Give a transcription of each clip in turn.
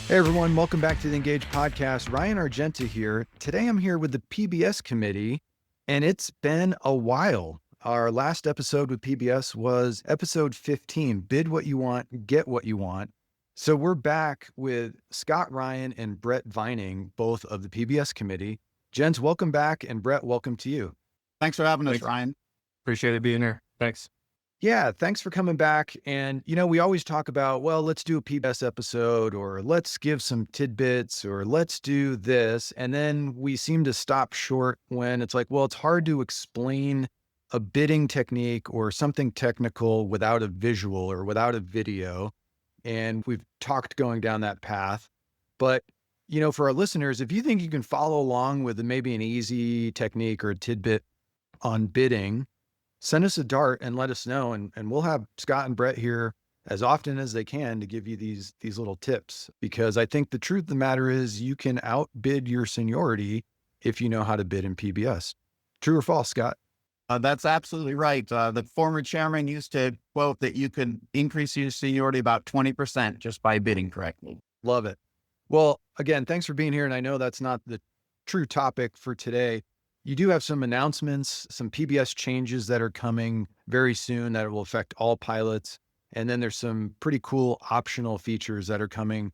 Hey everyone, welcome back to the Engage podcast. Ryan Argenta here. Today I'm here with the PBS Committee, and it's been a while. Our last episode with PBS was episode 15, Bid What You Want, Get What You Want. So we're back with Scott Ryan and Brett Vining, both of the PBS Committee. Gents, welcome back, and Brett, welcome to you. Thanks for having us, Ryan. Appreciate it being here. Thanks. Yeah, thanks for coming back. And, we always talk about, well, let's do a PBS episode, or let's give some tidbits, or let's do this. And then we seem to stop short when it's like, well, it's hard to explain a bidding technique or something technical without a visual or without a video. And we've talked going down that path. But, for our listeners, if you think you can follow along with maybe an easy technique or a tidbit on bidding, send us a dart and let us know. And we'll have Scott and Brett here as often as they can to give you these little tips, because I think the truth of the matter is you can outbid your seniority if you know how to bid in PBS. True or false, Scott? That's absolutely right. The former chairman used to quote that you could increase your seniority about 20% just by bidding correctly. Love it. Well, again, thanks for being here. And I know that's not the true topic for today. You do have some announcements, some PBS changes that are coming very soon that will affect all pilots. And then there's some pretty cool optional features that are coming.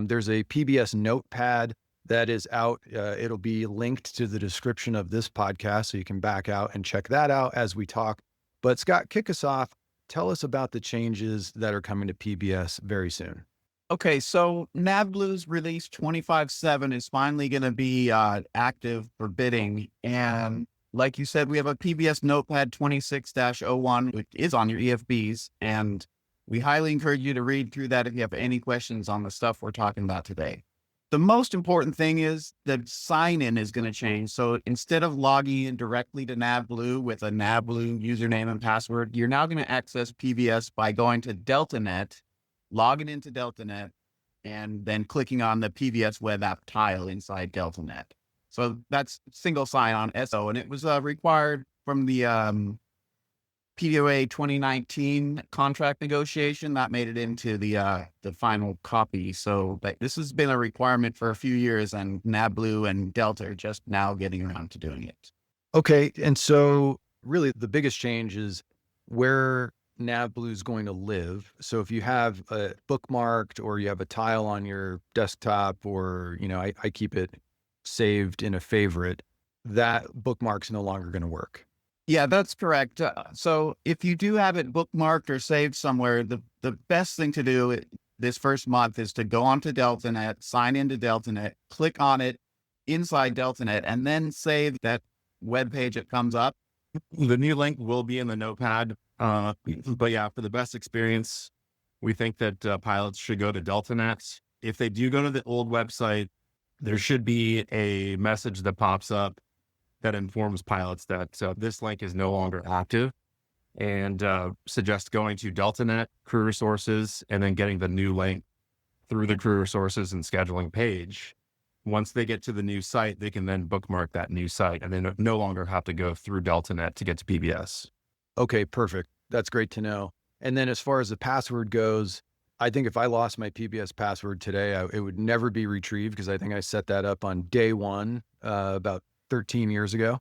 There's a PBS notepad that is out. It'll be linked to the description of this podcast, so you can back out and check that out as we talk. But Scott, kick us off. Tell us about the changes that are coming to PBS very soon. Okay, so NavBlue's release 25.7 is finally going to be active for bidding. And like you said, we have a PBS Notepad 26-01, which is on your EFBs. And we highly encourage you to read through that if you have any questions on the stuff we're talking about today. The most important thing is that sign-in is going to change. So instead of logging in directly to NavBlue with a NavBlue username and password, you're now going to access PBS by going to DeltaNet, logging into DeltaNet, and then clicking on the PBS web app tile inside DeltaNet. So that's single sign-on SO, and it was required from the PDOA 2019 contract negotiation that made it into the final copy. So this has been a requirement for a few years, and NavBlue and Delta are just now getting around to doing it. Okay, and so really the biggest change is where NavBlue is going to live. So if you have a bookmarked or you have a tile on your desktop, or, I keep it saved in a favorite, that bookmark's no longer going to work. Yeah, that's correct. So if you do have it bookmarked or saved somewhere, the best thing to do this first month is to go onto DeltaNet, sign into DeltaNet, click on it inside DeltaNet, and then save that web page that comes up. The new link will be in the notepad. But yeah, for the best experience, we think that pilots should go to DeltaNet. If they do go to the old website, there should be a message that pops up that informs pilots that this link is no longer active, and suggest going to DeltaNet crew resources and then getting the new link through the crew resources and scheduling page. Once they get to the new site, they can then bookmark that new site and then no longer have to go through DeltaNet to get to PBS. Okay, perfect. That's great to know. And then as far as the password goes, I think if I lost my PBS password today, it would never be retrieved, because I think I set that up on day one about 13 years ago,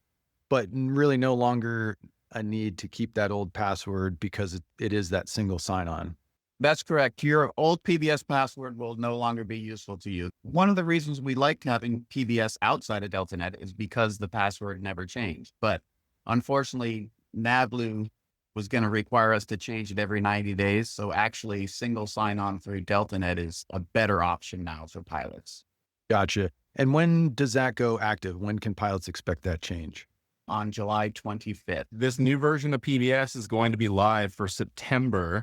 but really no longer a need to keep that old password because it is that single sign-on. That's correct. Your old PBS password will no longer be useful to you. One of the reasons we like having PBS outside of DeltaNet is because the password never changed. But unfortunately, NavBlue was going to require us to change it every 90 days. So actually single sign-on through DeltaNet is a better option now for pilots. Gotcha. And when does that go active? When can pilots expect that change? On July 25th. This new version of PBS is going to be live for September.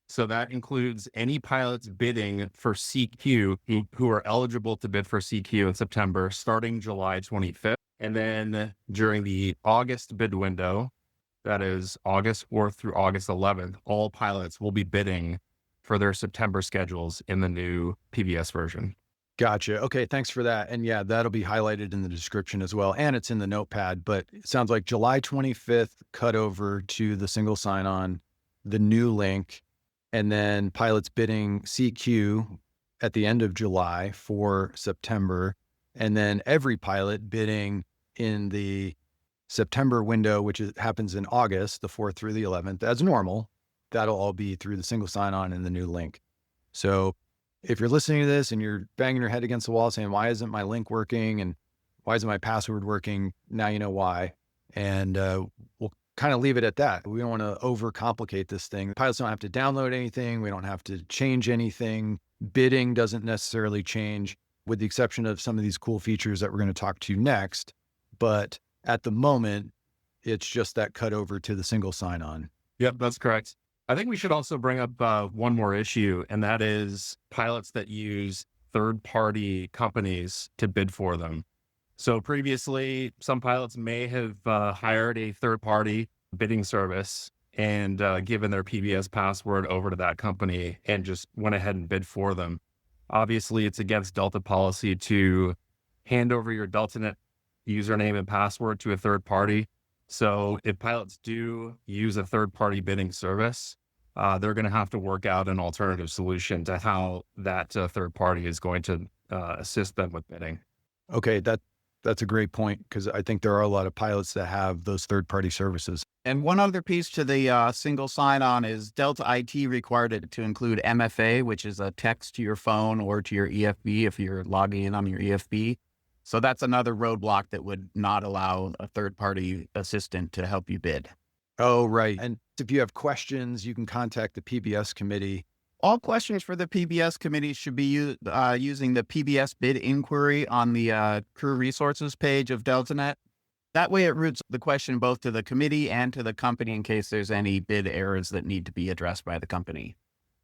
So that includes any pilots bidding for CQ who are eligible to bid for CQ in September, starting July 25th. And then during the August bid window, that is August 4th through August 11th, all pilots will be bidding for their September schedules in the new PBS version. Gotcha. Okay. Thanks for that. And yeah, that'll be highlighted in the description as well. And it's in the notepad, but it sounds like July 25th cut over to the single sign-on. the new link, and then pilots bidding CQ at the end of July for September, and then every pilot bidding in the September window, which happens in August, the 4th through the 11th, as normal. That'll all be through the single sign-on and the new link. So if you're listening to this and you're banging your head against the wall saying, why isn't my link working? And why isn't my password working? Now you know why. And we'll kind of leave it at that. We don't want to overcomplicate this thing. Pilots don't have to download anything. We don't have to change anything. Bidding doesn't necessarily change, with the exception of some of these cool features that we're going to talk to next. But at the moment, it's just that cut over to the single sign-on. Yep, that's correct. I think we should also bring up one more issue, and that is pilots that use third-party companies to bid for them. So previously, some pilots may have hired a third-party bidding service and given their PBS password over to that company and just went ahead and bid for them. Obviously, it's against Delta policy to hand over your DeltaNet username and password to a third party. So if pilots do use a third-party bidding service, they're going to have to work out an alternative solution to how that third party is going to assist them with bidding. Okay, that's a great point, because I think there are a lot of pilots that have those third-party services. And one other piece to the single sign-on is Delta IT required it to include MFA, which is a text to your phone or to your EFB if you're logging in on your EFB. So that's another roadblock that would not allow a third-party assistant to help you bid. Oh, right. And if you have questions, you can contact the PBS committee. All questions for the PBS committee should be using the PBS bid inquiry on the crew resources page of DeltaNet. That way it routes the question both to the committee and to the company in case there's any bid errors that need to be addressed by the company.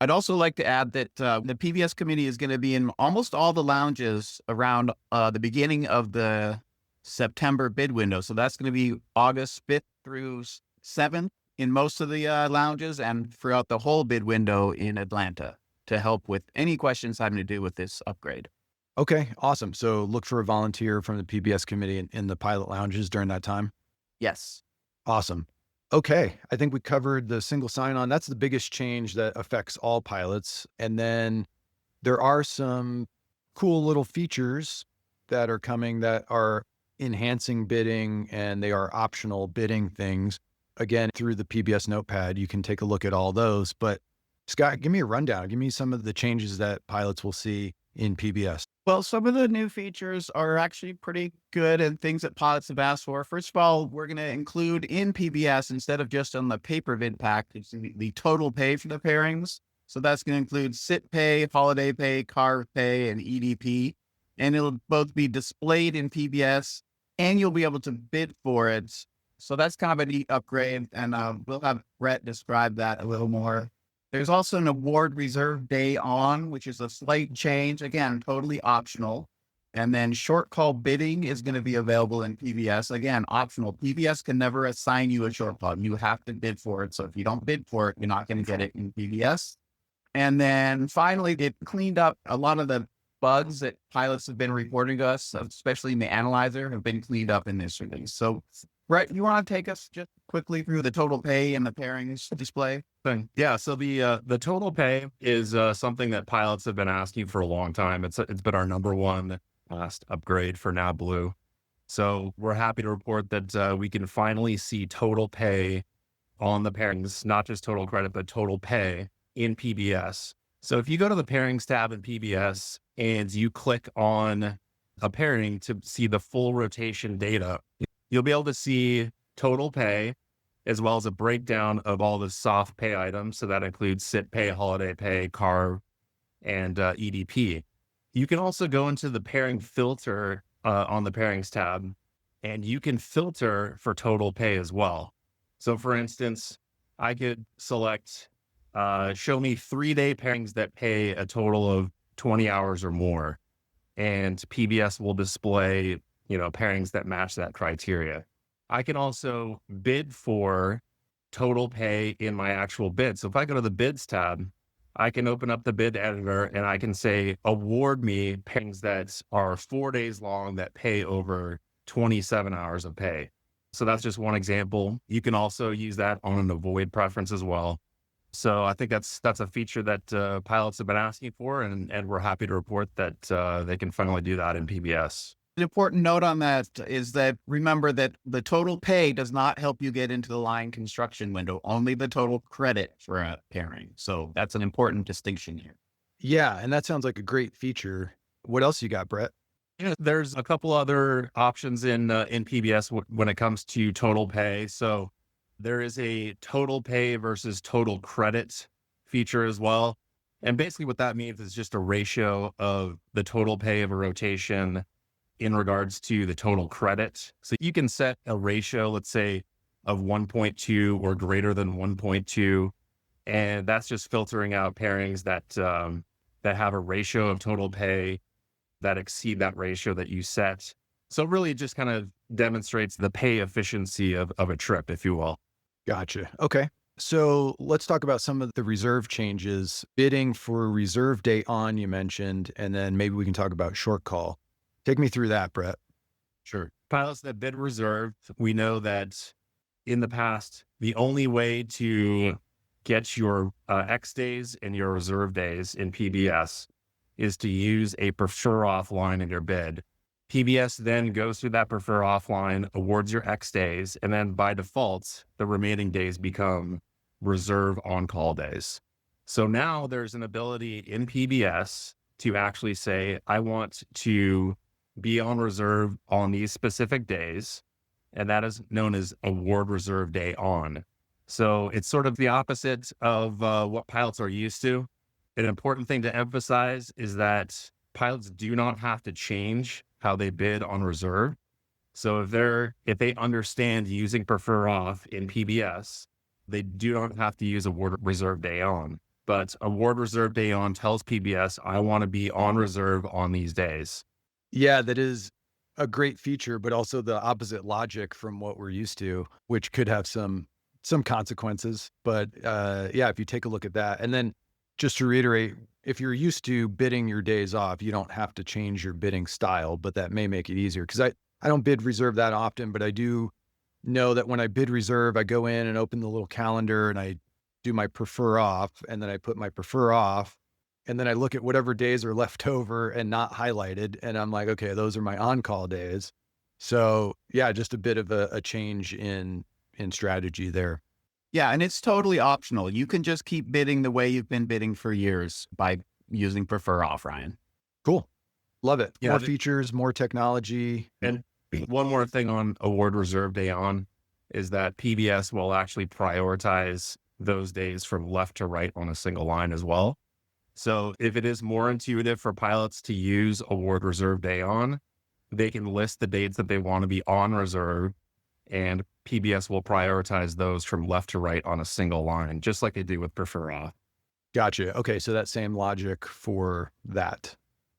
I'd also like to add that the PBS committee is going to be in almost all the lounges around the beginning of the September bid window. So that's going to be August 5th through 7th in most of the lounges, and throughout the whole bid window in Atlanta to help with any questions having to do with this upgrade. Okay, awesome. So look for a volunteer from the PBS committee in the pilot lounges during that time. Yes. Awesome. Okay, I think we covered the single sign-on. That's the biggest change that affects all pilots. And then there are some cool little features that are coming that are enhancing bidding, and they are optional bidding things. Again, through the PBS notepad, you can take a look at all those. But Scott, give me a rundown. Give me some of the changes that pilots will see in PBS. Well, some of the new features are actually pretty good and things that pilots have asked for. First of all, we're going to include in PBS, instead of just on the paper bid pack, it's the total pay for the pairings. So that's going to include sit pay, holiday pay, car pay, and EDP. And it'll both be displayed in PBS and you'll be able to bid for it. So that's kind of a neat upgrade. And we'll have Brett describe that a little more. There's also an award reserve day on, which is a slight change. Again, totally optional. And then short call bidding is going to be available in PBS. Again, optional. PBS can never assign you a short call. You have to bid for it. So if you don't bid for it, you're not going to get it in PBS. And then finally, it cleaned up a lot of the bugs that pilots have been reporting to us, especially in the analyzer, have been cleaned up in this release. So, Brett, you want to take us just quickly through the total pay and the pairings display? Yeah, so the total pay is something that pilots have been asking for a long time. It's been our number one last upgrade for NavBlue. So we're happy to report that we can finally see total pay on the pairings, not just total credit, but total pay in PBS. So if you go to the pairings tab in PBS and you click on a pairing to see the full rotation data, you'll be able to see total pay as well as a breakdown of all the soft pay items. So that includes sit pay, holiday pay, car, and EDP. You can also go into the pairing filter on the pairings tab, and you can filter for total pay as well. So for instance, I could select, show me 3-day pairings that pay a total of 20 hours or more. And PBS will display, pairings that match that criteria. I can also bid for total pay in my actual bid. So if I go to the bids tab, I can open up the bid editor and I can say, award me pairings that are 4 days long that pay over 27 hours of pay. So that's just one example. You can also use that on an avoid preference as well. So I think that's a feature that pilots have been asking for, and we're happy to report that they can finally do that in PBS. An important note on that is that remember that the total pay does not help you get into the line construction window, only the total credit for a pairing. So that's an important distinction here. Yeah, and that sounds like a great feature. What else you got, Brett? There's a couple other options in PBS when it comes to total pay. So there is a total pay versus total credit feature as well. And basically what that means is just a ratio of the total pay of a rotation in regards to the total credit. So you can set a ratio, let's say, of 1.2 or greater than 1.2. And that's just filtering out pairings that have a ratio of total pay that exceed that ratio that you set. So really it just kind of demonstrates the pay efficiency of a trip, if you will. Gotcha. Okay. So let's talk about some of the reserve changes. Bidding for reserve day on, you mentioned, and then maybe we can talk about short call. Take me through that, Brett. Sure. Pilots that bid reserve, we know that in the past, the only way to get your X days and your reserve days in PBS is to use a prefer offline in your bid. PBS then goes through that prefer offline, awards your X days, and then by default, the remaining days become reserve on-call days. So now there's an ability in PBS to actually say, I want to be on reserve on these specific days, and that is known as award reserve day on. So it's sort of the opposite of what pilots are used to. An important thing to emphasize is that pilots do not have to change how they bid on reserve. So if they understand using prefer off in PBS, they do not have to use award reserve day on. But award reserve day on tells PBS, I want to be on reserve on these days. Yeah, that is a great feature, but also the opposite logic from what we're used to, which could have some consequences. But yeah, if you take a look at that, and then just to reiterate, if you're used to bidding your days off, you don't have to change your bidding style, but that may make it easier. Because I don't bid reserve that often, but I do know that when I bid reserve, I go in and open the little calendar and I do my prefer off, and then I put my prefer off, and then I look at whatever days are left over and not highlighted, and I'm like, okay, those are my on-call days. So yeah, just a bit of a change in strategy there. Yeah, and it's totally optional. You can just keep bidding the way you've been bidding for years by using prefer off, Ryan. Cool. Love it. Yeah, More features, more technology. And one more thing on award reserve day on is that PBS will actually prioritize those days from left to right on a single line as well. So if it is more intuitive for pilots to use award reserve day on, they can list the dates that they want to be on reserve, and PBS will prioritize those from left to right on a single line, just like they do with prefer off. Gotcha. Okay, so that same logic for that.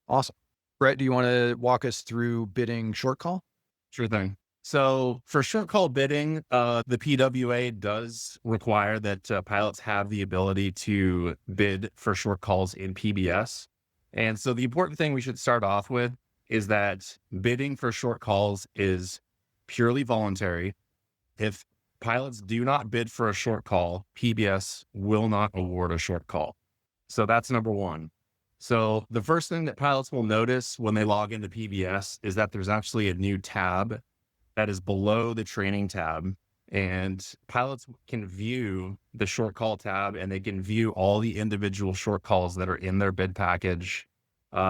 Awesome. Brett, do you want to walk us through bidding short call? Sure thing. So for short call bidding, the PWA does require that pilots have the ability to bid for short calls in PBS. And so the important thing we should start off with is that bidding for short calls is purely voluntary. If pilots do not bid for a short call, PBS will not award a short call. So that's number one. So the first thing that pilots will notice when they log into PBS is that there's actually a new tab that is below the training tab, and pilots can view the short call tab, and they can view all the individual short calls that are in their bid package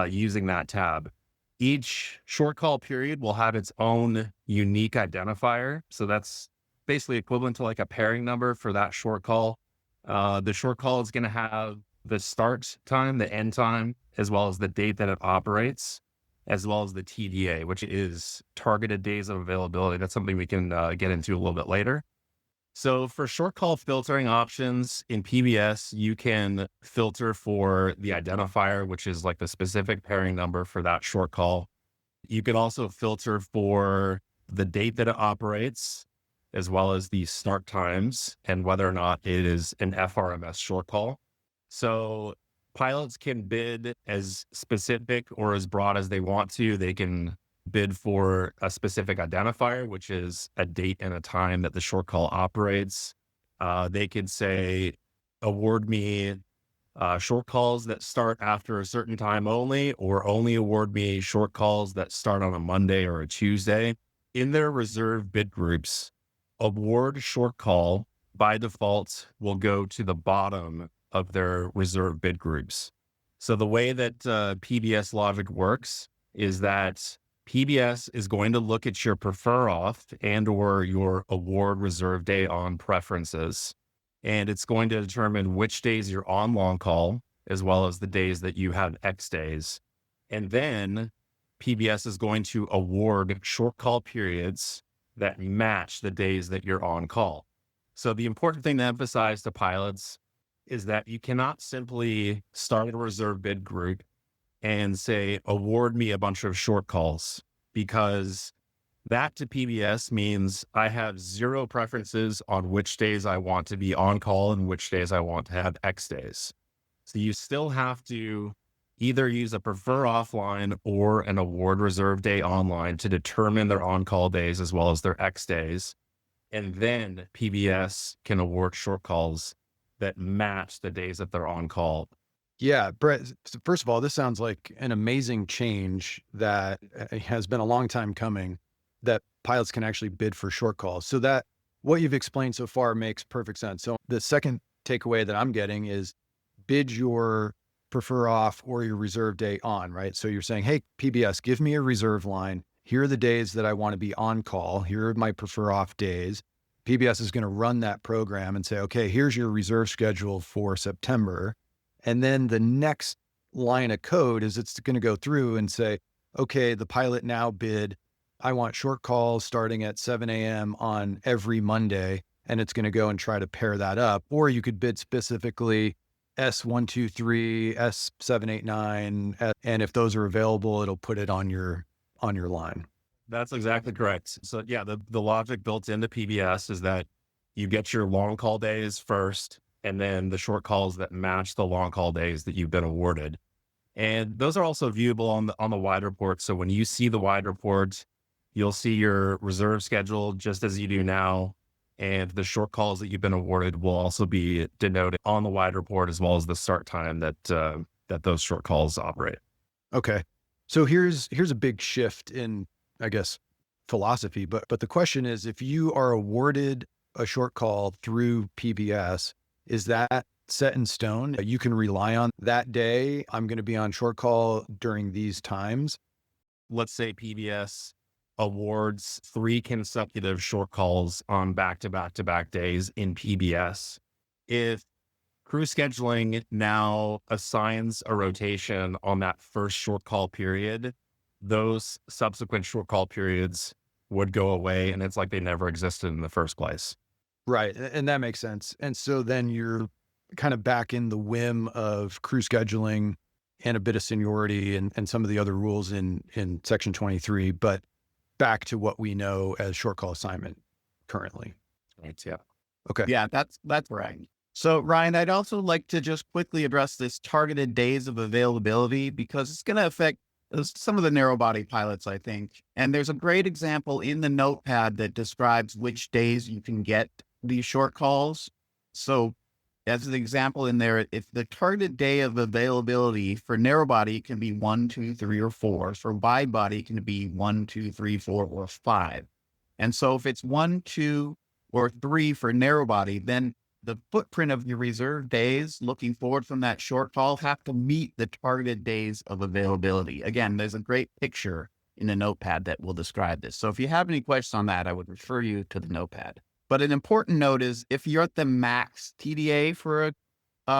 using that tab. Each short call period will have its own unique identifier. So that's basically equivalent to like a pairing number for that short call. The short call is going to have the start time, the end time, as well as the date that it operates, as well as the TDA, which is targeted days of availability. That's something we can get into a little bit later. So for short call filtering options in PBS, you can filter for the identifier, which is like the specific pairing number for that short call. You can also filter for the date that it operates, as well as the start times and whether or not it is an FRMS short call. So pilots can bid as specific or as broad as they want to. They can bid for a specific identifier, which is a date and a time that the short call operates. They could say, award me short calls that start after a certain time only, or only award me short calls that start on a Monday or a Tuesday. In their reserve bid groups, award short call by default will go to the bottom of their reserve bid groups. So the way that PBS logic works is that PBS is going to look at your prefer off and or your award reserve day on preferences. And it's going to determine which days you're on long call, as well as the days that you have X days. And then PBS is going to award short call periods that match the days that you're on call. So the important thing to emphasize to pilots is that you cannot simply start a reserve bid group and say, award me a bunch of short calls, because that to PBS means I have zero preferences on which days I want to be on call and which days I want to have X days. So you still have to either use a prefer offline or an award reserve day online to determine their on-call days as well as their X days. And then PBS can award short calls that match the days that they're on call. Yeah, Brett, first of all, this sounds like an amazing change that has been a long time coming, that pilots can actually bid for short calls. So that what you've explained so far makes perfect sense. So the second takeaway that I'm getting is bid your prefer off or your reserve day on, right? So you're saying, hey, PBS, give me a reserve line. Here are the days that I want to be on call. Here are my prefer off days. PBS is going to run that program and say, okay, here's your reserve schedule for September. And then the next line of code is it's going to go through and say, okay, the pilot now bid, I want short calls starting at 7 a.m. on every Monday. And it's going to go and try to pair that up. Or you could bid specifically S123, S789. And if those are available, it'll put it on your line. That's exactly correct. So yeah, the logic built into PBS is that you get your long call days first, and then the short calls that match the long call days that you've been awarded. And those are also viewable on the wide report. So when you see the wide report, you'll see your reserve schedule just as you do now. And the short calls that you've been awarded will also be denoted on the wide report, as well as the start time that those short calls operate. Okay. So here's a big shift in, I guess, philosophy, but the question is, if you are awarded a short call through PBS, is that set in stone? You can rely on that day. I'm going to be on short call during these times. Let's say PBS awards 3 consecutive short calls on back-to-back-to-back days in PBS. If crew scheduling now assigns a rotation on that first short call period, those subsequent short call periods would go away, and it's like they never existed in the first place. Right. And that makes sense. And so then you're kind of back in the whim of crew scheduling and a bit of seniority and some of the other rules in Section 23, but back to what we know as short call assignment currently. Right. Yeah. Okay. Yeah, that's right. So Ryan, I'd also like to just quickly address this targeted days of availability, because it's going to affect some of the narrow body pilots, I think. And there's a great example in the notepad that describes which days you can get these short calls. So as an example in there, if the targeted day of availability for narrow body can be 1, 2, 3, or 4, for wide body it can be 1, 2, 3, 4, or 5. And so if it's 1, 2, or 3 for narrow body, then the footprint of your reserve days looking forward from that short call have to meet the targeted days of availability. Again, there's a great picture in the notepad that will describe this. So if you have any questions on that, I would refer you to the notepad. But an important note is if you're at the max TDA for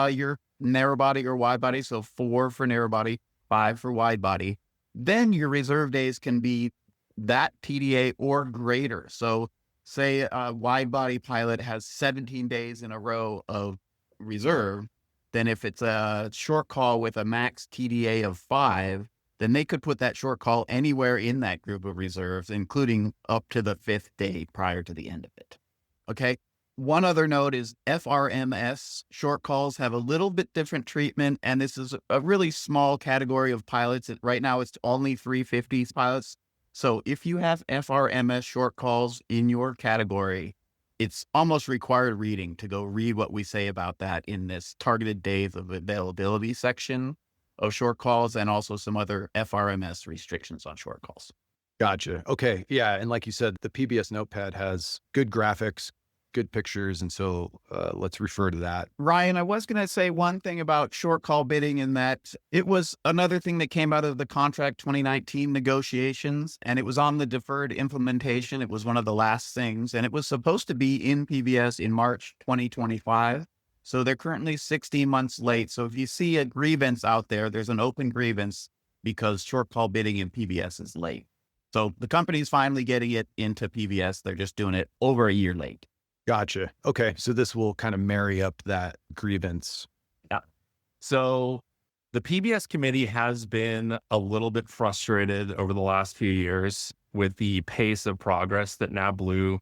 your narrow body or wide body, so 4 for narrow body, 5 for wide body, then your reserve days can be that TDA or greater. So say a wide body pilot has 17 days in a row of reserve, then if it's a short call with a max TDA of 5, then they could put that short call anywhere in that group of reserves, including up to the 5th day prior to the end of it. Okay. One other note is FRMS short calls have a little bit different treatment. And this is a really small category of pilots. Right now it's only 350s pilots. So if you have FRMS short calls in your category, it's almost required reading to go read what we say about that in this targeted days of availability section of short calls, and also some other FRMS restrictions on short calls. Gotcha. Okay. Yeah. And like you said, the PBS Notepad has good graphics, good pictures. And so let's refer to that. Ryan, I was going to say one thing about short call bidding, in that it was another thing that came out of the contract 2019 negotiations, and it was on the deferred implementation. It was one of the last things, and it was supposed to be in PBS in March 2025. So they're currently 16 months late. So if you see a grievance out there, there's an open grievance because short call bidding in PBS is late. So the company's finally getting it into PBS. They're just doing it over a year late. Gotcha. Okay. So this will kind of marry up that grievance. Yeah. So the PBS committee has been a little bit frustrated over the last few years with the pace of progress that NavBlue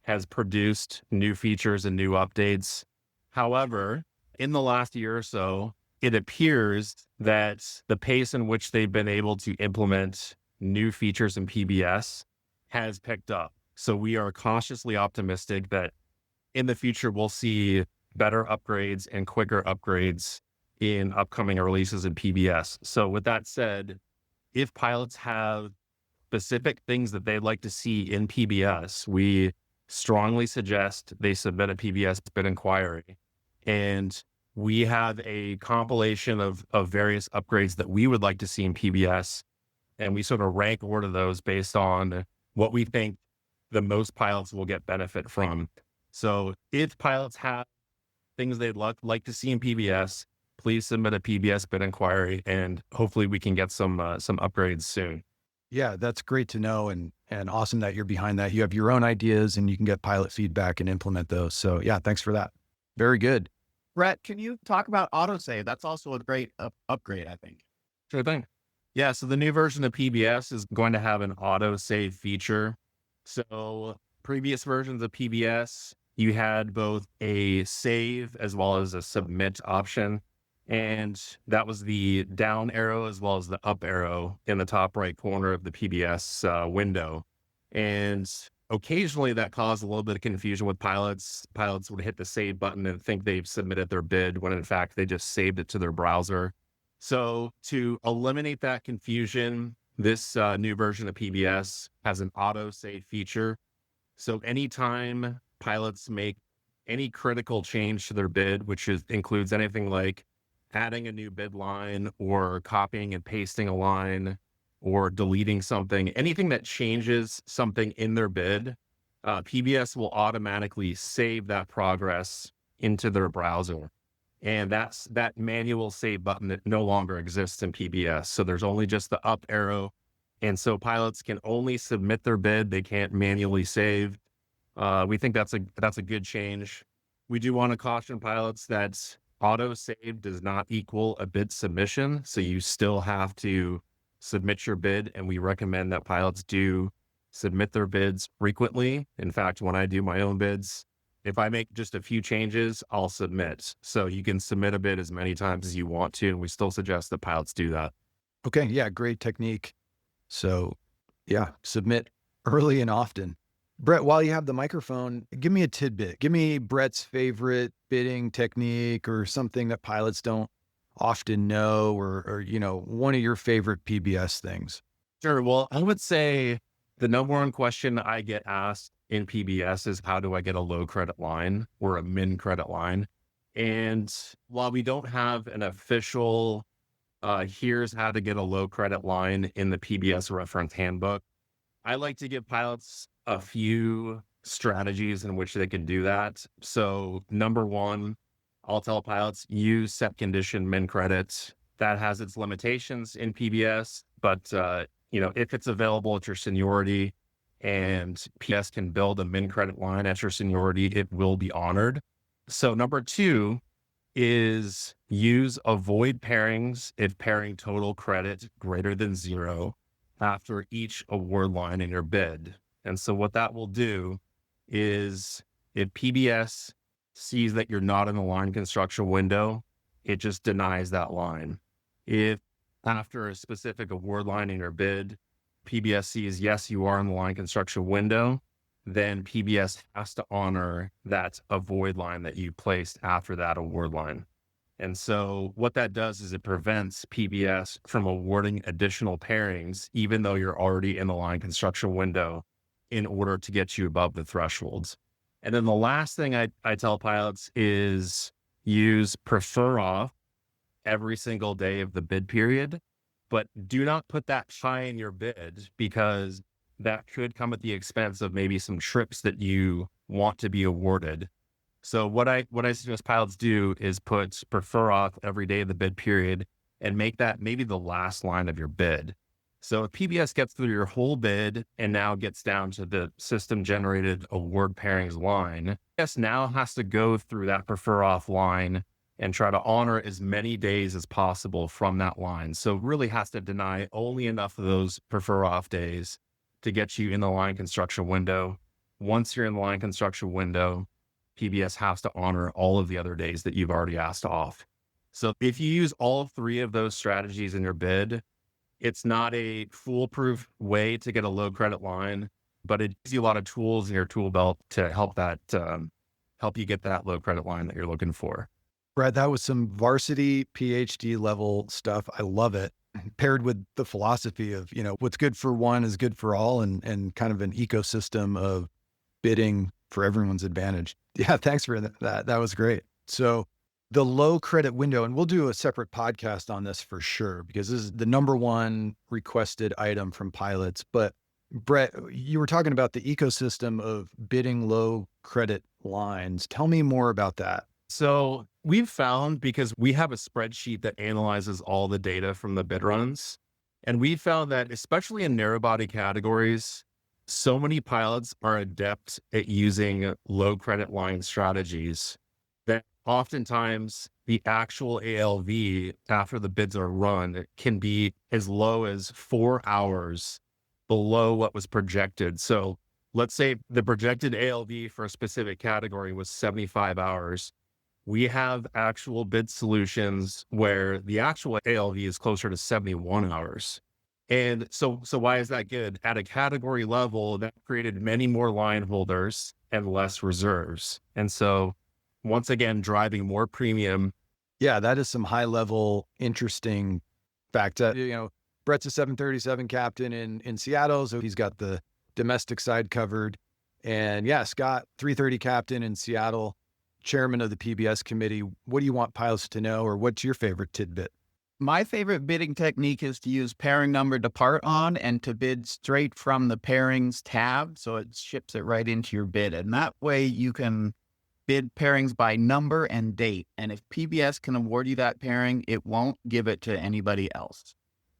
has produced new features and new updates. However, in the last year or so, it appears that the pace in which they've been able to implement new features in PBS has picked up. So we are cautiously optimistic that in the future, we'll see better upgrades and quicker upgrades in upcoming releases in PBS. So with that said, if pilots have specific things that they'd like to see in PBS, we strongly suggest they submit a PBS bid inquiry. And we have a compilation of various upgrades that we would like to see in PBS. And we sort of rank order those based on what we think the most pilots will get benefit from. So if pilots have things they'd like to see in PBS, please submit a PBS bid inquiry, and hopefully we can get some upgrades soon. Yeah, that's great to know, and awesome that you're behind that. You have your own ideas and you can get pilot feedback and implement those. So yeah, thanks for that. Very good. Brett, can you talk about autosave? That's also a great upgrade, I think. Sure thing. Yeah, so the new version of PBS is going to have an autosave feature. So previous versions of PBS, you had both a save as well as a submit option. And that was the down arrow as well as the up arrow in the top right corner of the PBS window. And occasionally that caused a little bit of confusion with pilots. Pilots would hit the save button and think they've submitted their bid when in fact they just saved it to their browser. So to eliminate that confusion, this new version of PBS has an auto save feature. So anytime pilots make any critical change to their bid, which includes anything like adding a new bid line or copying and pasting a line or deleting something, anything that changes something in their bid, PBS will automatically save that progress into their browser. And that manual save button that no longer exists in PBS. So there's only just the up arrow. And so pilots can only submit their bid. They can't manually save. We think that's a good change. We do want to caution pilots that auto save does not equal a bid submission. So you still have to submit your bid. And we recommend that pilots do submit their bids frequently. In fact, when I do my own bids, if I make just a few changes, I'll submit. So you can submit a bid as many times as you want to. And we still suggest that pilots do that. Okay. Yeah. Great technique. So yeah, submit early and often. Brett, while you have the microphone, give me a tidbit. Give me Brett's favorite bidding technique or something that pilots don't often know, or one of your favorite PBS things. Sure. Well, I would say the number one question I get asked in PBS is, how do I get a low credit line or a min credit line? And while we don't have an official, here's how to get a low credit line in the PBS reference handbook, I like to give pilots a few strategies in which they can do that. So number one, I'll tell pilots, use set condition min credit. That has its limitations in PBS, but if it's available at your seniority and PBS can build a min credit line at your seniority, it will be honored. So number two is use avoid pairings if pairing total credit greater than 0 after each award line in your bid. And so what that will do is, if PBS sees that you're not in the line construction window, it just denies that line. If after a specific award line in your bid, PBS sees, yes, you are in the line construction window, then PBS has to honor that avoid line that you placed after that award line. And so what that does is it prevents PBS from awarding additional pairings, even though you're already in the line construction window, in order to get you above the thresholds. And then the last thing I tell pilots is use prefer off every single day of the bid period, but do not put that high in your bid, because that could come at the expense of maybe some trips that you want to be awarded. So what I suggest pilots do is put prefer off every day of the bid period and make that maybe the last line of your bid. So if PBS gets through your whole bid and now gets down to the system generated award pairings line, PBS now has to go through that prefer off line and try to honor as many days as possible from that line. So really has to deny only enough of those prefer off days to get you in the line construction window. Once you're in the line construction window, PBS has to honor all of the other days that you've already asked off. So if you use all three of those strategies in your bid, it's not a foolproof way to get a low credit line, but it gives you a lot of tools in your tool belt to help you get that low credit line that you're looking for. Brett, that was some varsity PhD level stuff. I love it. Paired with the philosophy of, what's good for one is good for all, and kind of an ecosystem of bidding for everyone's advantage. Yeah, thanks for that. That was great. So the low credit window, and we'll do a separate podcast on this for sure, because this is the number one requested item from pilots. But Brett, you were talking about the ecosystem of bidding low credit lines. Tell me more about that. So we've found, because we have a spreadsheet that analyzes all the data from the bid runs, and we found that especially in narrow body categories, so many pilots are adept at using low credit line strategies that oftentimes the actual ALV after the bids are run can be as low as 4 hours below what was projected. So let's say the projected ALV for a specific category was 75 hours. We have actual bid solutions where the actual ALV is closer to 71 hours. And so why is that good? At a category level, that created many more line holders and less reserves. And so once again, driving more premium. Yeah, that is some high level, interesting fact. Brett's a 737 captain in Seattle, so he's got the domestic side covered. And yeah, Scott, 330 captain in Seattle, chairman of the PBS committee. What do you want pilots to know, or what's your favorite tidbit? My favorite bidding technique is to use pairing number to part on and to bid straight from the pairings tab. So it ships it right into your bid. And that way you can bid pairings by number and date. And if PBS can award you that pairing, it won't give it to anybody else.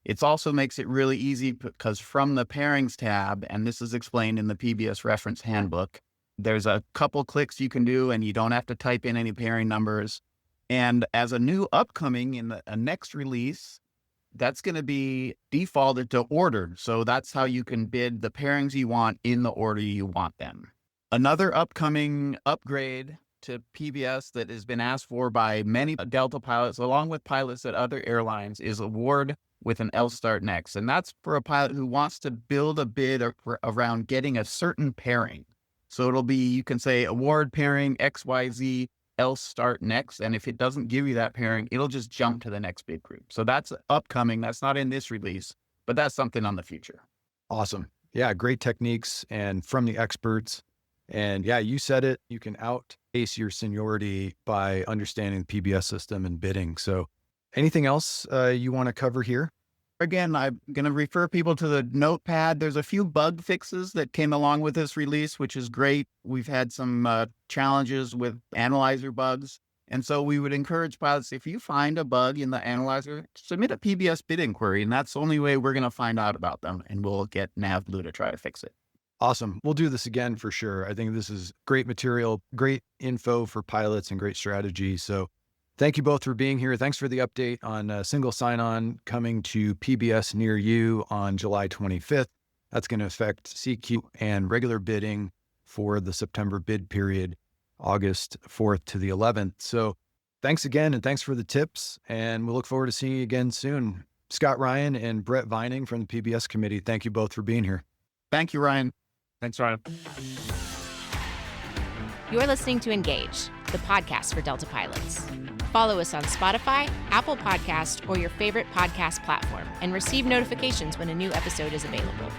It also makes it really easy because from the pairings tab, and this is explained in the PBS reference handbook, there's a couple clicks you can do and you don't have to type in any pairing numbers. And as a new upcoming in the next release, that's going to be defaulted to ordered. So that's how you can bid the pairings you want in the order you want them. Another upcoming upgrade to PBS that has been asked for by many Delta pilots, along with pilots at other airlines, is award with an LSTART next. And that's for a pilot who wants to build a bid around getting a certain pairing. So it'll be, you can say award pairing XYZ LSTART next. And if it doesn't give you that pairing, it'll just jump to the next bid group. So that's upcoming. That's not in this release, but that's something on the future. Awesome. Yeah, great techniques and from the experts. And yeah, you said it, you can outpace your seniority by understanding the PBS system and bidding. So anything else you want to cover here? Again, I'm going to refer people to the notepad. There's a few bug fixes that came along with this release, which is great. We've had some challenges with analyzer bugs. And so we would encourage pilots, if you find a bug in the analyzer, submit a PBS bid inquiry. And that's the only way we're going to find out about them. And we'll get NavBlue to try to fix it. Awesome. We'll do this again for sure. I think this is great material, great info for pilots and great strategy. So thank you both for being here. Thanks for the update on single sign-on coming to PBS near you on July 25th. That's going to affect CQ and regular bidding for the September bid period, August 4th to the 11th. So thanks again, and thanks for the tips. And we'll look forward to seeing you again soon. Scott Ryan and Brett Vining from the PBS committee, thank you both for being here. Thank you, Ryan. Thanks, Ryan. You're listening to Engage, the podcast for Delta pilots. Follow us on Spotify, Apple Podcast, or your favorite podcast platform, and receive notifications when a new episode is available.